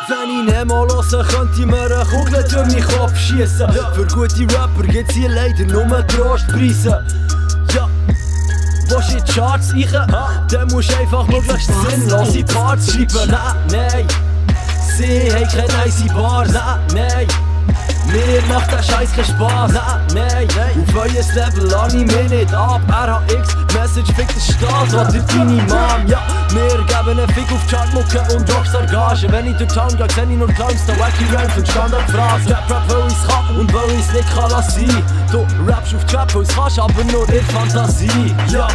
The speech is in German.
Wenn ich Nemo höre, könnte ich mir eine Kugel durch meinen Kopf schiessen. Für gute Rapper gibt's hier leider nur Trostpreise. Ja, willst du in die Charts reichen? Dann musst du einfach möglichst sinnlose Parts schreiben. Nein, sie haben keine nice Bars. Nein, mir macht der Scheiß keinen Spaß. Nein, auf euer Level lang ich mich nicht ab. RHX, Message, fick den Staat oder deine Mom. Ja, wir geben einen Fick auf Chartmucke und Rockstar-Gage. Wenn ich durch Town gehe, seh ich nur Clowns, der Wacky Rap und Standardphrasen. Rap, weil ich's kann und weil ich's nicht kann lassen. Du rappst auf Trap, weil ich's kannst, aber nur in Fantasie. Ja.